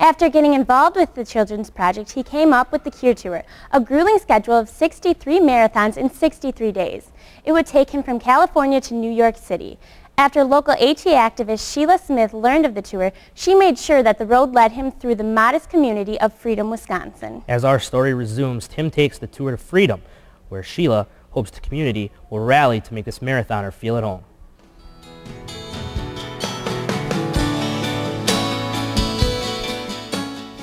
After getting involved with the Children's Project, he came up with the Cure Tour, a grueling schedule of 63 marathons in 63 days. It would take him from California to New York City. After local AT activist Sheila Smith learned of the tour, she made sure that the road led him through the modest community of Freedom, Wisconsin. As our story resumes, Tim takes the tour to Freedom, where Sheila hopes the community will rally to make this marathoner feel at home.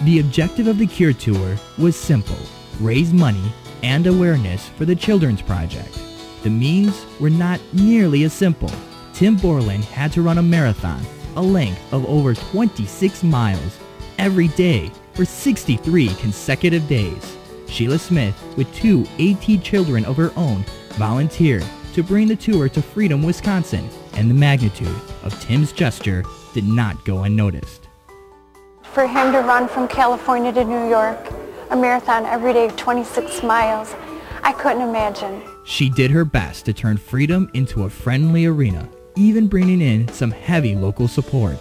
The objective of the Cure Tour was simple: raise money and awareness for the Children's Project. The means were not nearly as simple. Tim Borland had to run a marathon, a length of over 26 miles, every day for 63 consecutive days. Sheila Smith, with 2 AT children of her own, volunteered to bring the tour to Freedom, Wisconsin, and the magnitude of Tim's gesture did not go unnoticed. For him to run from California to New York, a marathon every day, 26 miles, I couldn't imagine. She did her best to turn Freedom into a friendly arena, even bringing in some heavy local support.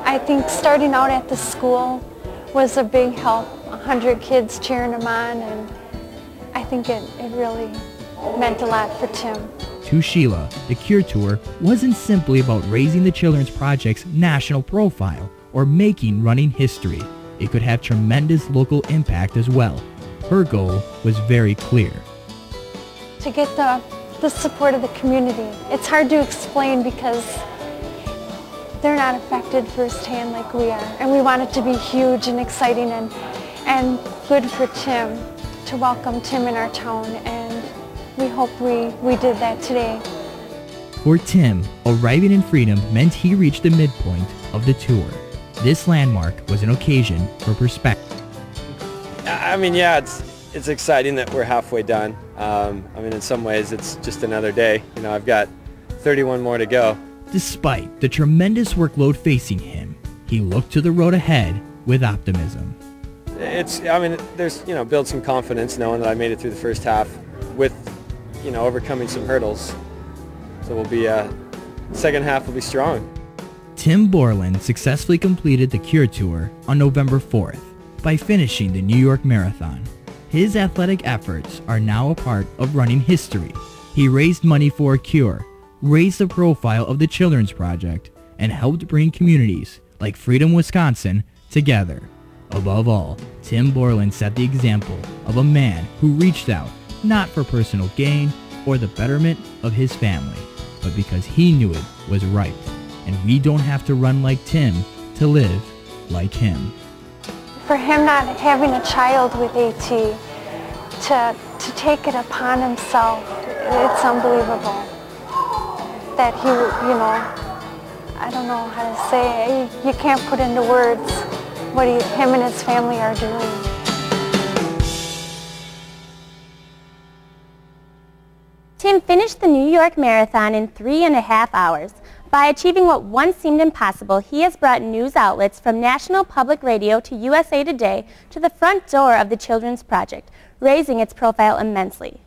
I think starting out at the school was a big help. 100 kids cheering him on, and I think it really meant a lot for Tim. To Sheila, the Cure Tour wasn't simply about raising the Children's Project's national profile or making running history. It could have tremendous local impact as well. Her goal was very clear: to get the support of the community. It's hard to explain because they're not affected firsthand like we are. And we want it to be huge and exciting and good for Tim, to welcome Tim in our town, and we hope we did that today. For Tim, arriving in Freedom meant he reached the midpoint of the tour. This landmark was an occasion for perspective. I mean, yeah, it's exciting that we're halfway done. I mean, in some ways, it's just another day. You know, I've got 31 more to go. Despite the tremendous workload facing him, he looked to the road ahead with optimism. I mean, there's, build some confidence knowing that I made it through the first half with, overcoming some hurdles. So second half will be strong. Tim Borland successfully completed the Cure Tour on November 4th by finishing the New York Marathon. His athletic efforts are now a part of running history. He raised money for a cure, raised the profile of the Children's Project, and helped bring communities like Freedom, Wisconsin together. Above all, Tim Borland set the example of a man who reached out not for personal gain or the betterment of his family, but because he knew it was right. And we don't have to run like Tim to live like him. For him not having a child with AT, to take it upon himself, it's unbelievable. That he, I don't know how to say it. You can't put into words what him and his family are doing. Tim finished the New York Marathon in 3.5 hours. By achieving what once seemed impossible, he has brought news outlets from National Public Radio to USA Today to the front door of the Children's Project, raising its profile immensely.